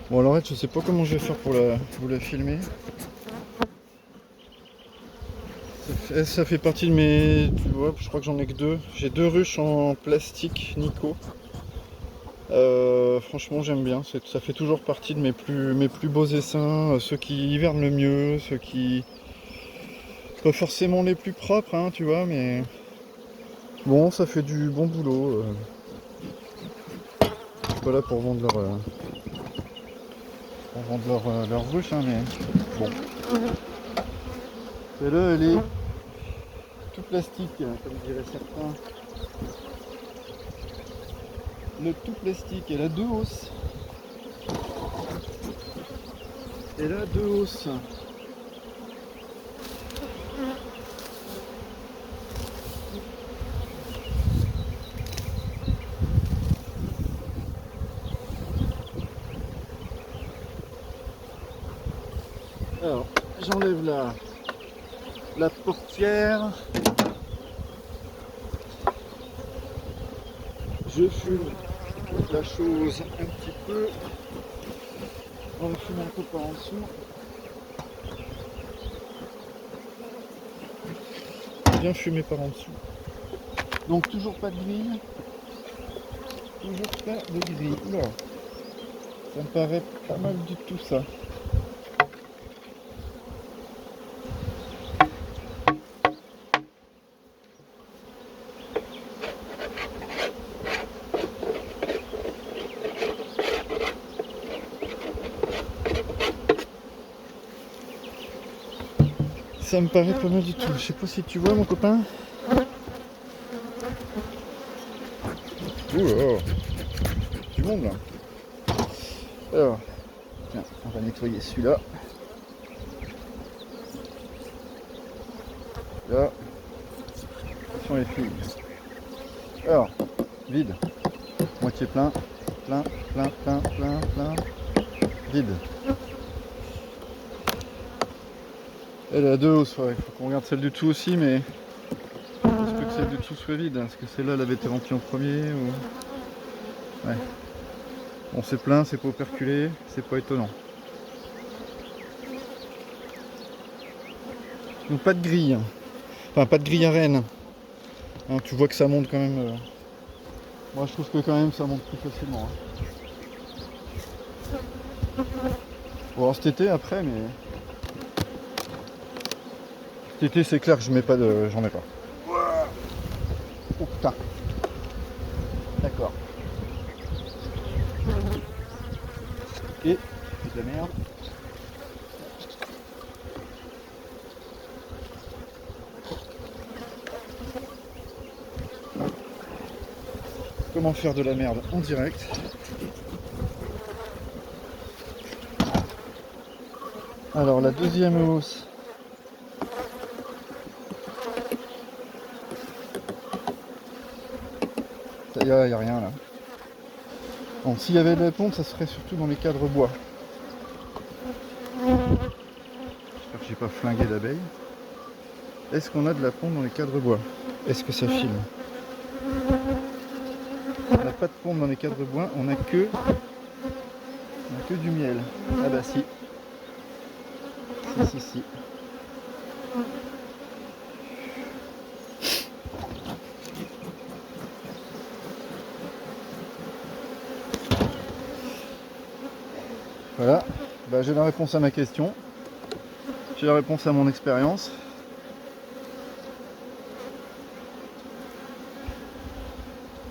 Bon alors je sais pas comment je vais faire pour vous la filmer. Ça fait partie de mes... Tu vois, je crois que j'en ai que deux. J'ai deux ruches en plastique Nico. Franchement j'aime bien, ça fait toujours partie de mes plus beaux essaims, ceux qui hivernent le mieux, ceux qui... Pas forcément les plus propres, hein, tu vois, mais... Bon, ça fait du bon boulot. Je suis pas là pour vendre leur ruche, hein, mais... Bon. Celle-là, elle est tout plastique, comme diraient certains. Le tout plastique, elle a deux hausses. Elle a deux hausses. Alors, j'enlève la portière. Je fume la chose un petit peu. On va fumer un peu par en dessous. Bien fumer par en dessous. Donc toujours pas de grille. Toujours pas de grille. Oula. Ça me paraît pas mal du tout ça. Ça me paraît pas mal du tout. Je sais pas si tu vois mon copain. Ouh, du monde là. Alors, tiens, on va nettoyer celui-là. Là, attention les filles. Alors, vide. Moitié plein. Plein, plein, plein, plein, plein. Vide. Elle a deux hausses, il faut qu'on regarde celle du dessous aussi, mais il se peut que celle du dessous soit vide. Est-ce que celle-là, elle avait été remplie en premier ou... Ouais. Bon, c'est plein, c'est pas operculé, c'est pas étonnant. Donc pas de grille. Hein. Enfin, pas de grille à renne. Hein, tu vois que ça monte quand même. Moi, je trouve que quand même, ça monte plus facilement. Hein. Bon, cet été, après, mais... Cet été, c'est clair que je mets pas de... J'en mets pas. Oh putain. D'accord. Et c'est de la merde. Comment faire de la merde en direct. Alors la deuxième hausse. Il n'y a rien là. Bon, s'il y avait de la pompe, ça serait surtout dans les cadres bois. J'espère que j'ai pas flingué d'abeilles. Est-ce qu'on a de la pompe dans les cadres bois? Est-ce que ça filme? On n'a pas de pompe dans les cadres bois, on a que du miel. Ah bah si. Si. Voilà, bah, j'ai la réponse à ma question. J'ai la réponse à mon expérience.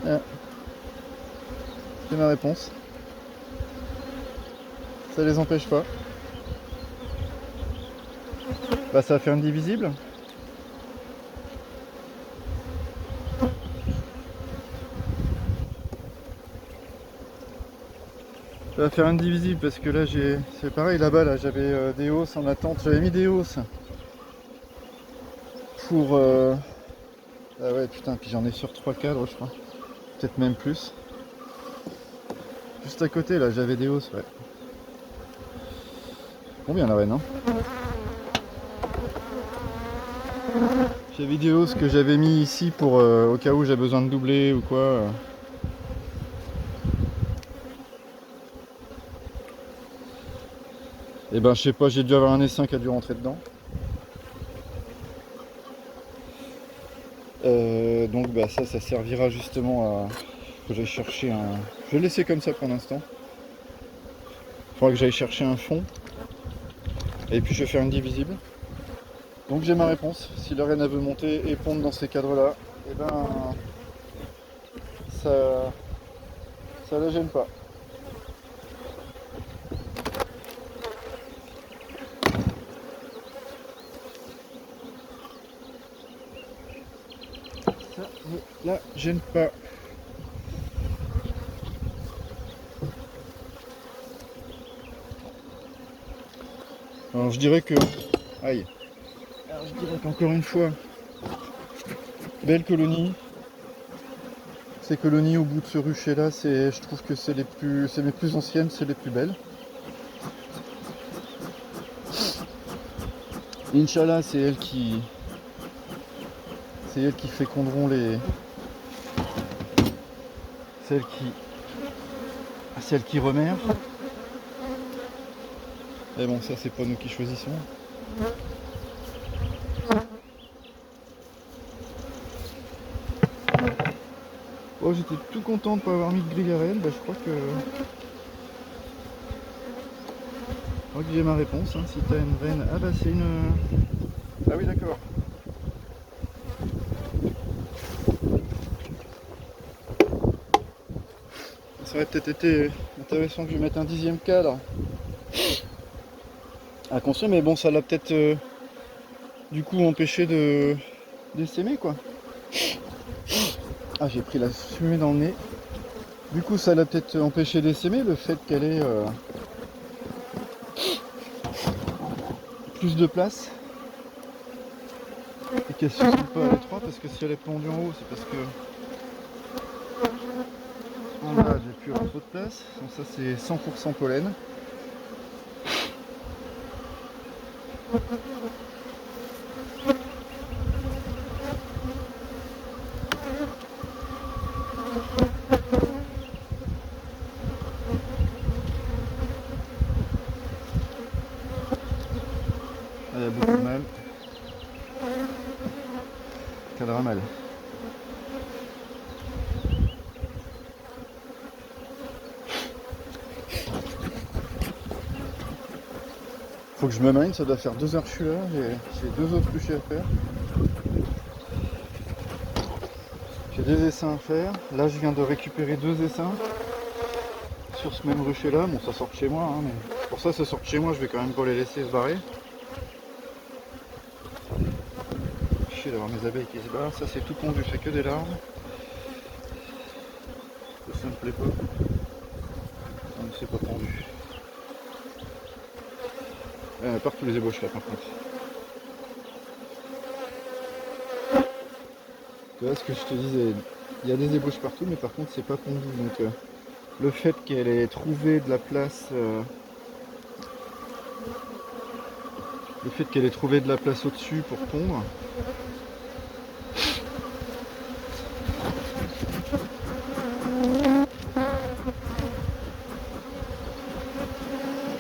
Ah. C'est ma réponse. Ça les empêche pas. Bah ça va faire une divisible. Ça va faire indivisible parce que là c'est pareil là-bas, là j'avais des hausses en attente, j'avais mis des hausses pour ah ouais putain, puis j'en ai sur 3 cadres je crois, peut-être même plus. Juste à côté là j'avais des hausses, ouais. Combien la reine hein. J'avais des hausses que j'avais mis ici pour au cas où j'ai besoin de doubler ou quoi. Et ben je sais pas, j'ai dû avoir un essaim qui a dû rentrer dedans. Donc bah ça servira justement à... Faut que j'aille chercher un... Je vais le laisser comme ça pour l'instant. Il faudra que j'aille chercher un fond. Et puis je vais faire une divisible. Donc j'ai ma réponse. Si la reine veut monter et pondre dans ces cadres-là, et ben ça la gêne pas. Ça ne la gêne pas. Alors je dirais que... Aïe. Alors je dirais qu'encore une fois, belle colonie. Ces colonies au bout de ce rucher là, je trouve que c'est mes plus anciennes, c'est les plus belles. Inch'Allah, c'est elles qui féconderont celles qui remèrent. Et bon, ça c'est pas nous qui choisissons. Oh, j'étais tout content de ne pas avoir mis de grille à réel. Bah, je crois que j'ai ma réponse. Hein. Si t'as une reine, ah bah c'est une. Ah oui, d'accord. Ça aurait peut-être été intéressant que je mette un 10e cadre à construire, mais bon, ça l'a peut-être du coup empêché d'essaimer quoi. Ah, j'ai pris la fumée dans le nez. Du coup, ça l'a peut-être empêché d'essaimer, le fait qu'elle ait plus de place et qu'elle se sente pas à l'étroit, parce que si elle est pendue en haut, c'est parce que en bas j'ai plus trop de place. Donc ça c'est 100% pollen. Elle a beaucoup de mal. Cadre mal. Faut que je me mine, ça doit faire 2 heures que je suis là, j'ai 2 autres ruchers à faire. J'ai des essaims à faire. Là je viens de récupérer 2 essaims sur ce même rucher là. Bon, ça sort de chez moi, hein, mais pour ça sort de chez moi, je vais quand même pas les laisser se barrer. Chier d'avoir mes abeilles qui se barrent. Ça c'est tout pondu, c'est que des larves. Ça me plaît pas. Non, c'est pas pendu. Partout les ébauches là par contre. Tu vois ce que je te disais, il y a des ébauches partout, mais par contre c'est pas pondu. Donc le fait qu'elle ait trouvé de la place, au-dessus pour pondre,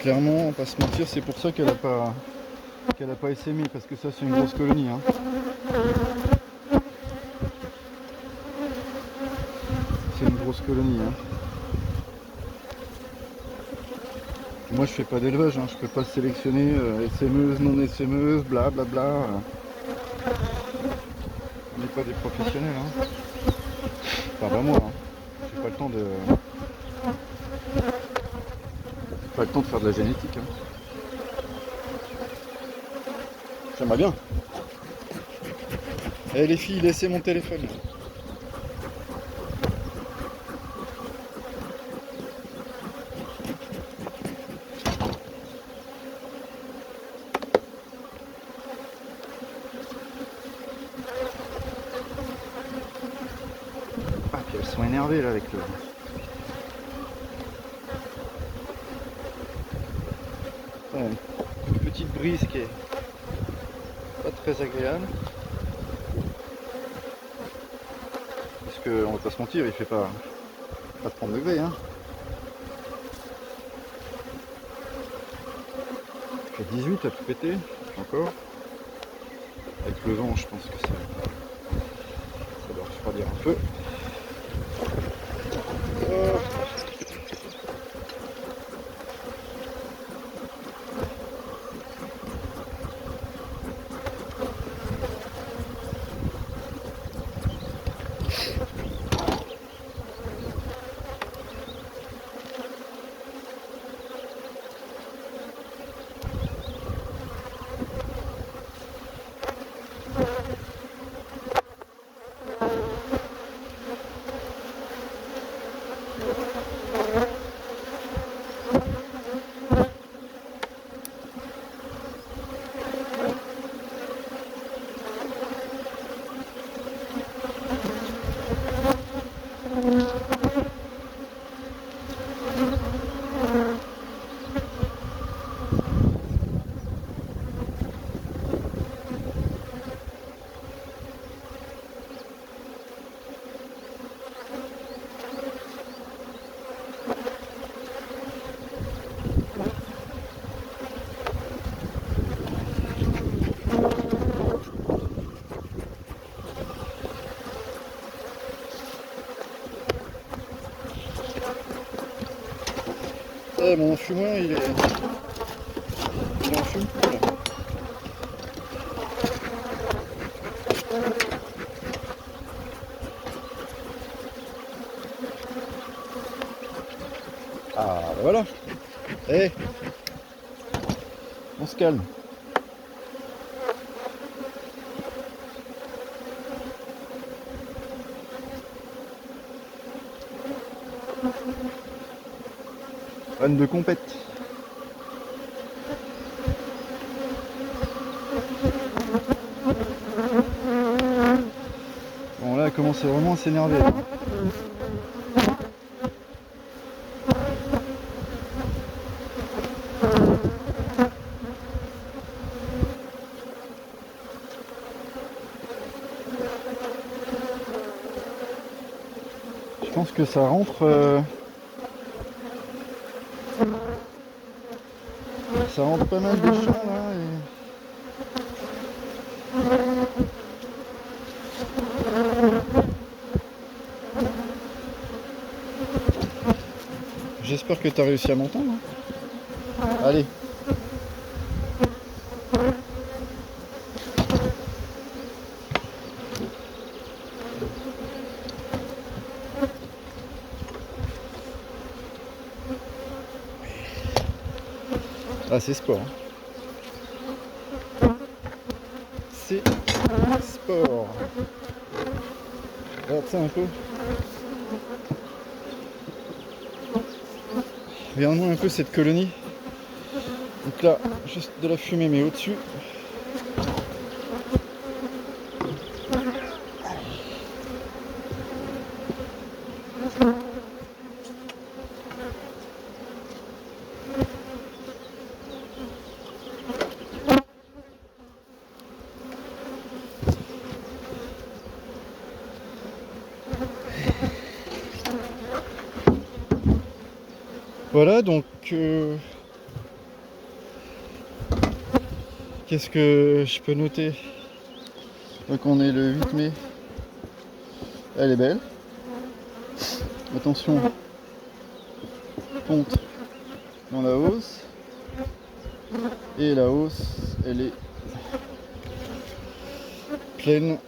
clairement, on va pas se mentir, c'est pour ça qu'elle a pas essaimé, parce que ça c'est une grosse colonie. Hein. C'est une grosse colonie. Hein. Moi je fais pas d'élevage, hein. Je peux pas sélectionner essaimeuse, non essaimeuse, bla bla bla. On n'est pas des professionnels. Hein. Enfin pas moi, hein. J'ai pas le temps de. Pas le temps de faire de la génétique. Hein. J'aimerais bien. Eh les filles, laissez mon téléphone. Ah, puis elles sont énervées là avec le. Ouais, une petite brise qui est pas très agréable. Parce que on va pas se mentir, il fait pas 30 degrés. Hein. fait 18 à tout péter, encore. Avec le vent, je pense que ça doit refroidir un peu. Mon fumoir il en fume plus là. Ah bah voilà. Eh, on se calme. Fan de compète. Bon là elle commence vraiment à s'énerver. Je pense que ça rentre. Ça rentre pas mal de champs là. J'espère que tu as réussi à m'entendre. Allez. Ah c'est sport. C'est sport. Regarde ça un peu. Regarde-moi un peu cette colonie. Donc là, juste de la fumée mais au-dessus. Voilà donc qu'est-ce que je peux noter? Donc on est le 8 mai. Elle est belle. Attention, ponte dans la hausse. Et la hausse, elle est pleine.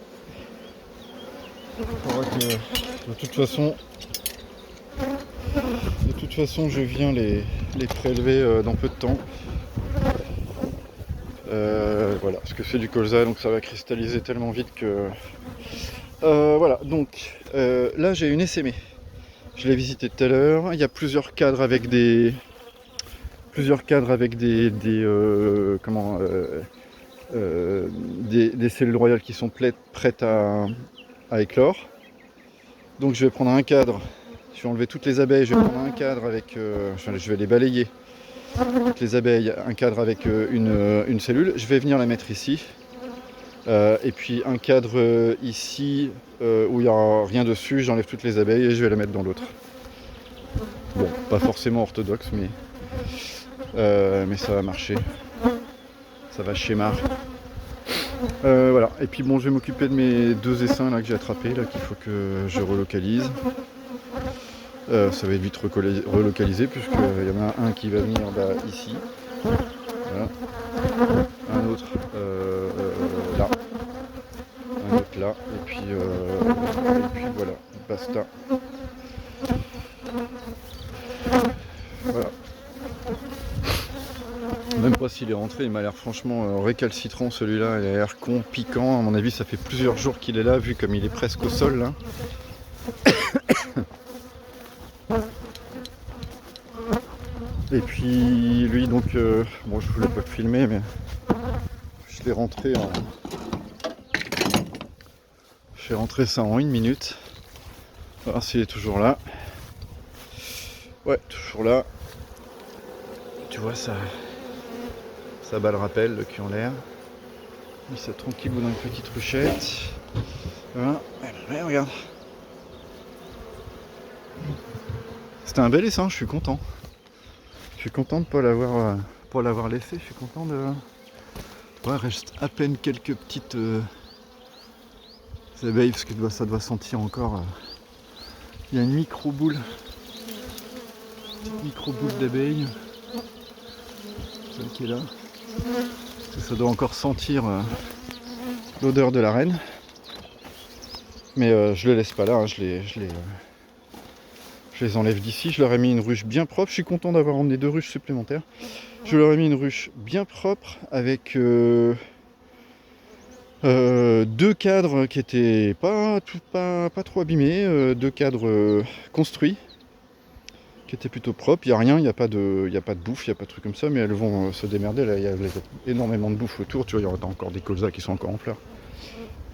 Il faudra que de toute façon je viens les prélever dans peu de temps. Voilà, parce que c'est du colza donc ça va cristalliser tellement vite que voilà. Donc là j'ai une essaimée, je l'ai visité tout à l'heure. Il y a plusieurs cadres avec des cellules royales qui sont prêtes à éclore. Donc je vais prendre un cadre, je vais enlever toutes les abeilles, je vais prendre un cadre avec je vais les balayer toutes les abeilles, un cadre avec une cellule, je vais venir la mettre ici. Et puis un cadre ici où il n'y a rien dessus, j'enlève toutes les abeilles et je vais la mettre dans l'autre. Bon, pas forcément orthodoxe, mais ça va marcher. ça va schémar. Voilà, et puis bon, je vais m'occuper de mes 2 essaims là que j'ai attrapés, là qu'il faut que je relocalise. Ça va être vite relocalisé puisqu'il y en a un qui va venir ici. Voilà. Un autre là. Un autre là. Et puis voilà, basta. Voilà. Même pas s'il est rentré, il m'a l'air franchement récalcitrant celui-là, il a l'air con, piquant, à mon avis ça fait plusieurs jours qu'il est là, vu comme il est presque au sol là. Et puis lui donc, bon je voulais pas le filmer mais je l'ai rentré j'ai rentré ça en 1 minute. On va voir s'il est toujours là. Ouais, toujours là. Tu vois ça bat le rappel, le cul en l'air. Il ça tranquillou dans une petite ruchette. Voilà. Ouais, regarde. C'était un bel essaim, je suis content. Je suis content de ne pas l'avoir laissé. Je suis content de. Ouais, reste à peine quelques petites abeilles parce que ça doit sentir encore. Il y a une micro-boule. Petite micro-boule d'abeilles. Celle qui est là. Ça doit encore sentir l'odeur de la reine. Mais je les laisse pas là, hein, je les enlève d'ici. Je leur ai mis une ruche bien propre. Je suis content d'avoir emmené 2 ruches supplémentaires. Je leur ai mis une ruche bien propre avec 2 cadres qui étaient pas trop abîmés, 2 cadres construits qui étaient plutôt propres. Il n'y a rien, il n'y a pas de bouffe, il n'y a pas de trucs comme ça, mais elles vont se démerder. Là, il y a énormément de bouffe autour. Tu vois, il y aura encore des colzas qui sont encore en fleurs.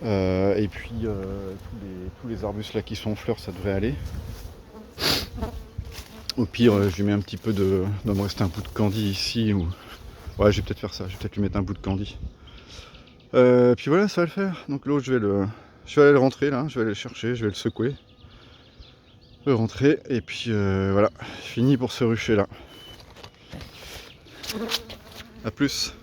Et puis tous les arbustes là qui sont en fleurs, ça devrait aller. Au pire, je lui mets un petit peu de. Il doit me rester un bout de candy ici. Ou... Ouais, je vais peut-être faire ça. Je vais peut-être lui mettre un bout de candy. Puis voilà, ça va le faire. Donc l'autre, je vais aller le rentrer là. Je vais aller le chercher. Je vais le secouer. Le rentrer. Et puis voilà. Fini pour ce rucher là. A plus.